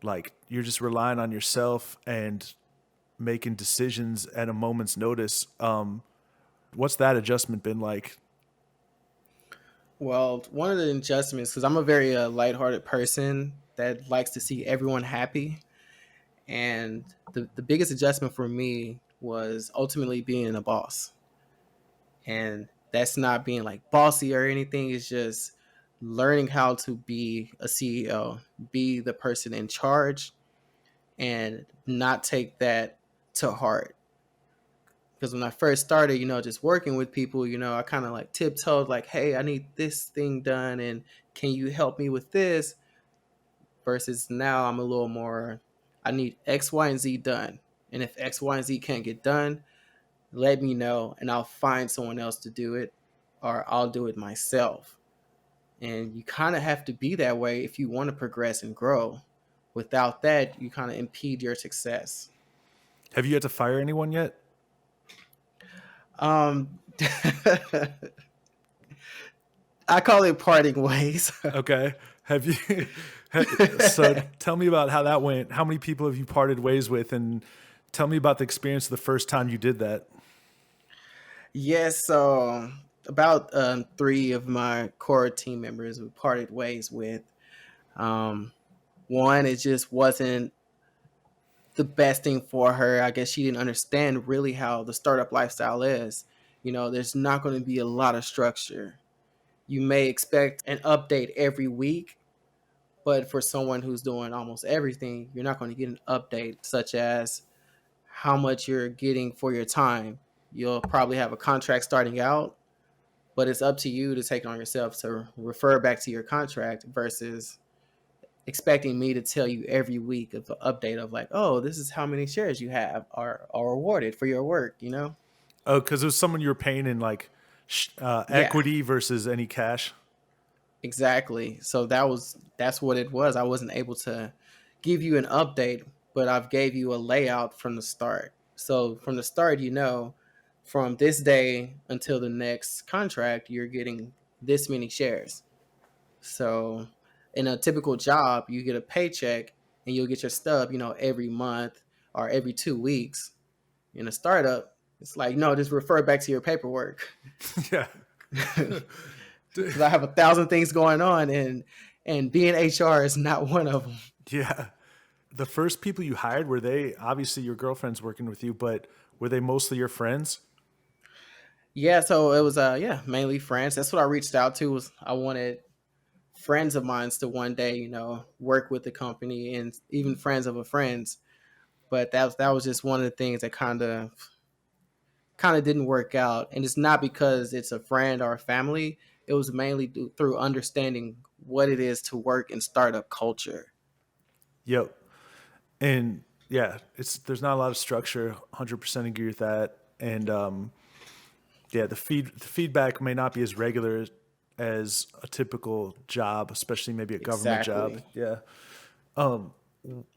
A: like you're just relying on yourself and making decisions at a moment's notice. What's that adjustment been like?
B: Well, one of the adjustments, because I'm a very lighthearted person that likes to see everyone happy. And the biggest adjustment for me was ultimately being a boss. And that's not being like bossy or anything. It's just learning how to be a CEO, be the person in charge, and not take that to heart. Because when I first started, just working with people, I kind of like tiptoed, like, hey, I need this thing done, and can you help me with this? Versus now, I'm a little more, I need X, Y, and Z done. And if X, Y, and Z can't get done, let me know, and I'll find someone else to do it, or I'll do it myself. And you kind of have to be that way if you want to progress and grow. Without that, you kind of impede your success.
A: Have you had to fire anyone yet?
B: Um, I call it parting ways.
A: Okay. Have you? So tell me about how that went. How many people have you parted ways with, and tell me about the experience of the first time you did that.
B: Yes, so about three of my core team members we parted ways with. Um, One, it just wasn't the best thing for her. I guess she didn't understand really how the startup lifestyle is. There's not going to be a lot of structure. You may expect an update every week, but for someone who's doing almost everything, you're not going to get an update such as how much you're getting for your time. You'll probably have a contract starting out, but it's up to you to take it on yourself to refer back to your contract versus expecting me to tell you every week of an update of like, oh, this is how many shares you have are awarded for your work.
A: Oh, because it was someone you were paying in like
B: Yeah,
A: equity versus any cash.
B: exactly. So that's what it was. I wasn't able to give you an update but I've gave you a layout from the start. So from the start, from this day until the next contract, you're getting this many shares. So in a typical job, you get a paycheck and you'll get your stub, every month or every 2 weeks. In a startup, it's like, no, just refer back to your paperwork.
A: Yeah.
B: Because I have 1,000 things going on, and being HR is not one of them.
A: Yeah. The first people you hired, were they obviously your girlfriend's working with you, but were they mostly your friends?
B: Yeah, so it was mainly friends. That's what I reached out to. Was I wanted friends of mine to one day, work with the company, and even friends of a friends. But that was just one of the things that kind of didn't work out, and it's not because it's a friend or a family. It was mainly through understanding what it is to work in startup culture.
A: Yep. And yeah, there's not a lot of structure. 100% agree with that. And yeah, the feedback may not be as regular as a typical job, especially maybe a government job.
B: Exactly.
A: Yeah.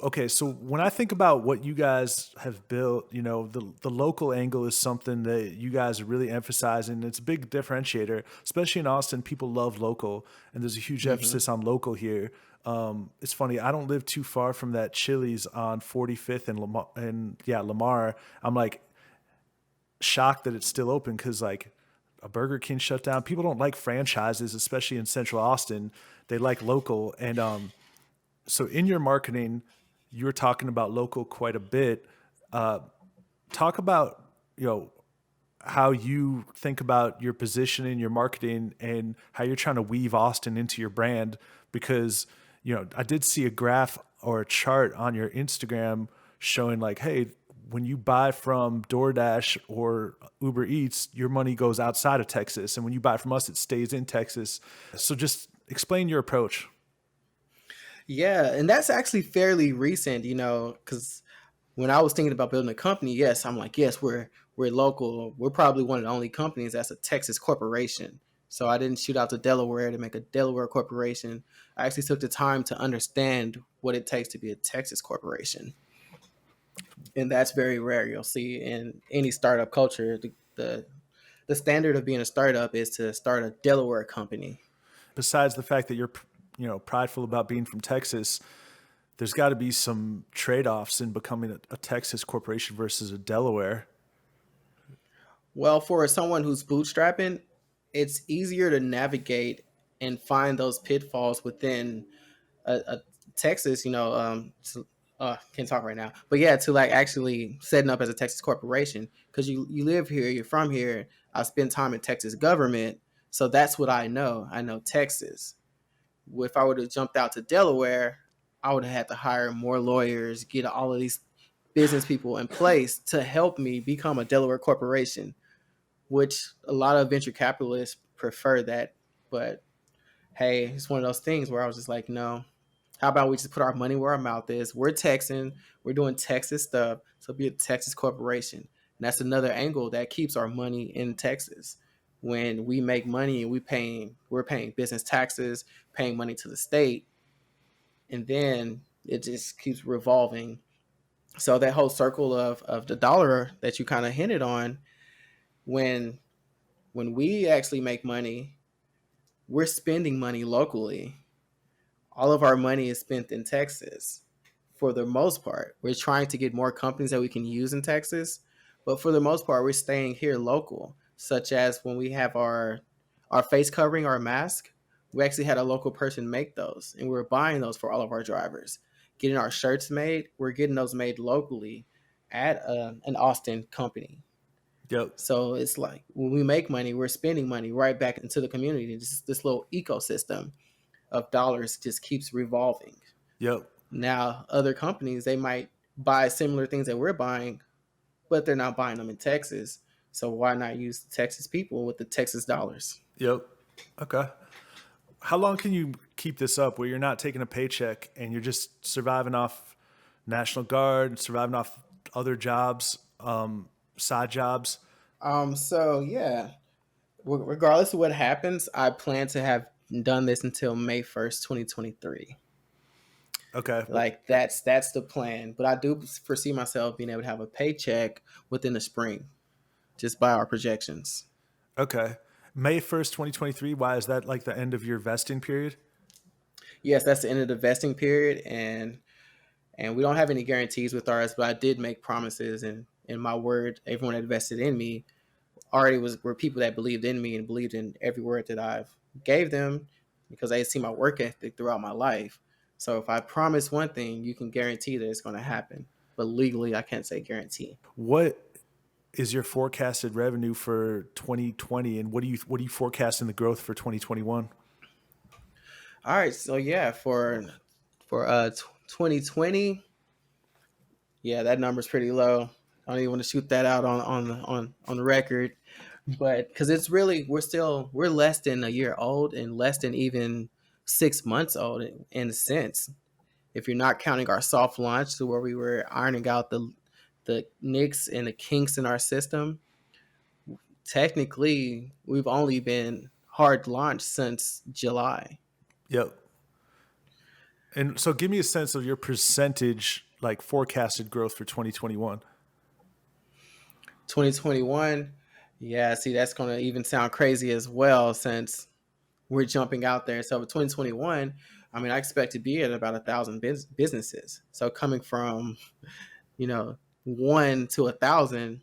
A: Okay, so when I think about what you guys have built, the local angle is something that you guys are really emphasizing. It's a big differentiator, especially in Austin. People love local, and there's a huge
B: Hmm.
A: emphasis on local here. It's funny. I don't live too far from that Chili's on 45th and Lamar. I'm like shocked that it's still open because like a Burger King shut down. People don't like franchises, especially in Central Austin. They like local, and so in your marketing, you were talking about local quite a bit. Talk about how you think about your positioning, your marketing, and how you're trying to weave Austin into your brand. Because I did see a graph or a chart on your Instagram showing like, hey, when you buy from DoorDash or Uber Eats, your money goes outside of Texas, and when you buy from us, it stays in Texas. So just explain your approach.
B: Yeah, and that's actually fairly recent, because when I was thinking about building a company, yes, I'm like, yes, we're local. We're probably one of the only companies that's a Texas corporation. So I didn't shoot out to Delaware to make a Delaware corporation. I actually took the time to understand what it takes to be a Texas corporation, and that's very rare. You'll see in any startup culture, the standard of being a startup is to start a Delaware company.
A: Besides the fact that you're prideful about being from Texas, there's got to be some trade-offs in becoming a Texas corporation versus a Delaware.
B: Well, for someone who's bootstrapping, it's easier to navigate and find those pitfalls within a Texas. Can't talk right now, but yeah, to like actually setting up as a Texas corporation because you live here, you're from here. I spend time in Texas government, so that's what I know. I know Texas. If I would have jumped out to Delaware, I would have had to hire more lawyers, get all of these business people in place to help me become a Delaware corporation, which a lot of venture capitalists prefer that. But hey, it's one of those things where I was just like, no, how about we just put our money where our mouth is? We're Texan, we're doing Texas stuff, so be a Texas corporation. And that's another angle that keeps our money in Texas. When we make money and we're paying business taxes, paying money to the state, and then it just keeps revolving. So that whole circle of the dollar that you kind of hinted on, when we actually make money, we're spending money locally. All of our money is spent in Texas for the most part. We're trying to get more companies that we can use in Texas, but for the most part, we're staying here local, such as when we have our face covering, our mask, we actually had a local person make those, and we were buying those for all of our drivers. Getting our shirts made, we're getting those made locally at an Austin company.
A: Yep.
B: So it's like when we make money, we're spending money right back into the community. This little ecosystem of dollars just keeps revolving.
A: Yep.
B: Now, other companies, they might buy similar things that we're buying, but they're not buying them in Texas. So why not use the Texas people with the Texas dollars?
A: Yep. Okay. How long can you keep this up where you're not taking a paycheck and you're just surviving off National Guard, surviving off other jobs, side jobs?
B: So yeah, regardless of what happens, I plan to have done this until May 1st, 2023.
A: Okay.
B: Like that's the plan. But I do foresee myself being able to have a paycheck within the spring, just by our projections.
A: Okay. May 1st, 2023. Why is that like the end of your vesting period?
B: Yes, that's the end of the vesting period, and we don't have any guarantees with ours. But I did make promises, and in my word, everyone that invested in me already were people that believed in me and believed in every word that I've gave them because they see my work ethic throughout my life. So if I promise one thing, you can guarantee that it's going to happen. But legally, I can't say guarantee.
A: What is your forecasted revenue for 2020, and what do you forecast in the growth for 2021?
B: All right, so yeah, for 2020, yeah, that number's pretty low. I don't even want to shoot that out on the record, but because it's really we're less than a year old and less than even 6 months old in a sense. If you're not counting our soft launch to where we were ironing out the nicks and the kinks in our system, technically we've only been hard launched since July.
A: Yep. And so give me a sense of your percentage like forecasted growth for 2021.
B: 2021, yeah, see that's going to even sound crazy as well since we're jumping out there. So for 2021, I mean, I expect to be at about 1,000 businesses. So coming from, you know, 1 to 1,000,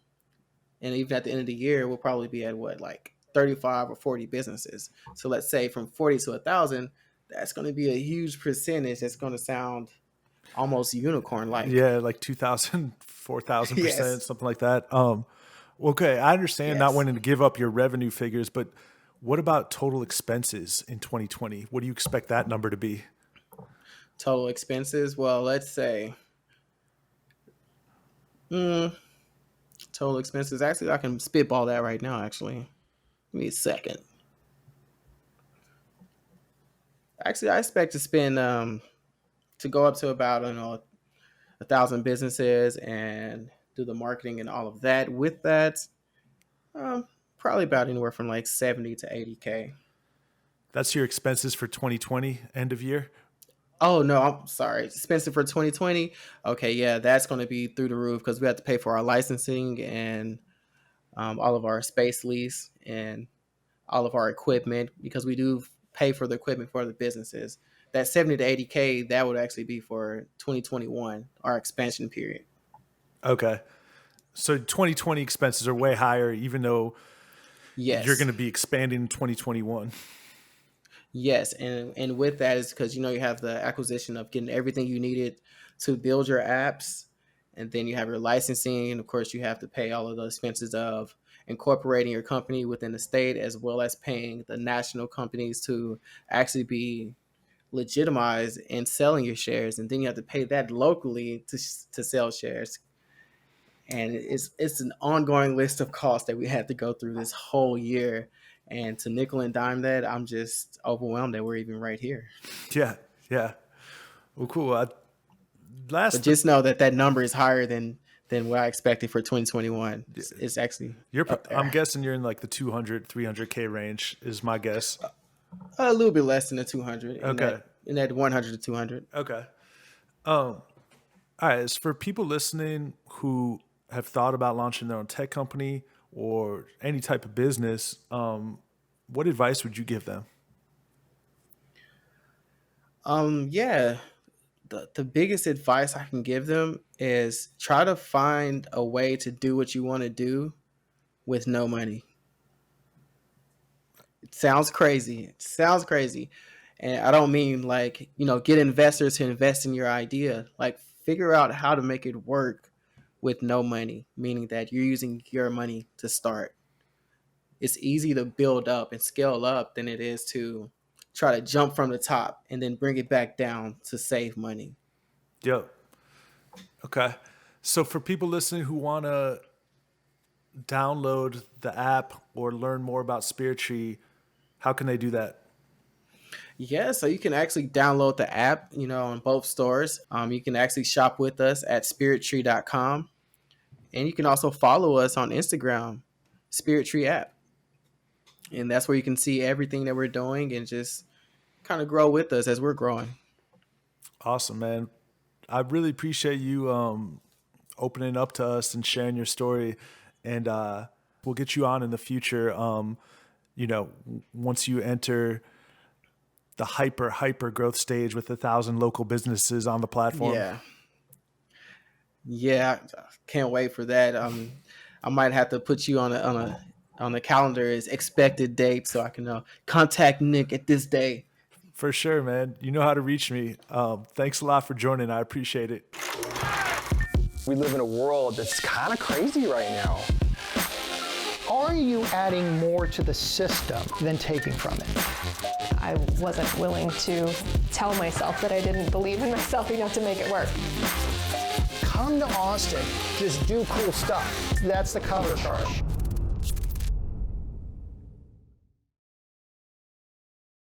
B: and even at the end of the year, we'll probably be at what, like 35 or 40 businesses. So let's say from 40 to 1,000, that's going to be a huge percentage. That's going to sound almost unicorn like.
A: Yeah, like 2,000, 4,000%,
B: Yes.
A: something like that. Okay, I understand not
B: Yes.
A: wanting to give up your revenue figures, but what about total expenses in 2020? What do you expect that number to be?
B: Total expenses. Well, let's say mm, total expenses. Actually, I can spitball that right now. Actually, give me a second. Actually, I expect to spend to go up to about 1,000 businesses and do the marketing and all of that. With that, um, probably about anywhere from like 70 to 80K.
A: That's your expenses for 2020 end of year?
B: Oh no, I'm sorry. Expensive for 2020. Okay, yeah, that's going to be through the roof because we have to pay for our licensing and all of our space lease and all of our equipment because we do pay for the equipment for the businesses. That 70 to 80K, that would actually be for 2021, our expansion period.
A: Okay. So 2020 expenses are way higher, even though you're going
B: Yes.
A: to be expanding in 2021.
B: Yes, and with that is because you have the acquisition of getting everything you needed to build your apps, and then you have your licensing, and of course you have to pay all of the expenses of incorporating your company within the state, as well as paying the national companies to actually be legitimized in selling your shares, and then you have to pay that locally to sell shares. And it's an ongoing list of costs that we had to go through this whole year. And to nickel and dime that, I'm just overwhelmed that we're even right here.
A: Yeah. Yeah. Well, cool.
B: But
A: Last,
B: just know that that number is higher than what I expected for 2021. It's actually up
A: I'm
B: there.
A: guessing you're in like the 200, 300K range is my guess.
B: A little bit less than the 200
A: Okay.
B: in that 100 to 200.
A: Okay. All right. As for people listening who have thought about launching their own tech company or any type of business, what advice would you give them?
B: Yeah, the biggest advice I can give them is try to find a way to do what you want to do with no money. It sounds crazy. It sounds crazy. And I don't mean like, get investors to invest in your idea. Like figure out how to make it work with no money, meaning that you're using your money to start. It's easy to build up and scale up than it is to try to jump from the top and then bring it back down to save money.
A: Yep. Okay. So for people listening who want to download the app or learn more about Spirit Tree, how can they do that?
B: Yeah, so you can actually download the app, on both stores. You can actually shop with us at spirittree.com. And you can also follow us on Instagram, Spirit Tree app. And that's where you can see everything that we're doing and just kind of grow with us as we're growing.
A: Awesome, man. I really appreciate you opening up to us and sharing your story. And we'll get you on in the future. Once you enter the hyper growth stage with 1,000 local businesses on the platform.
B: Yeah, can't wait for that. I might have to put you on the calendar as expected date so I can contact Nick at this day.
A: For sure, man. You know how to reach me. Thanks a lot for joining. I appreciate it.
C: We live in a world that's kind of crazy right now. Are you adding more to the system than taking from it?
D: I wasn't willing to tell myself that I didn't believe in myself enough to make it work.
C: Come to Austin, just do cool stuff. That's the cover charge.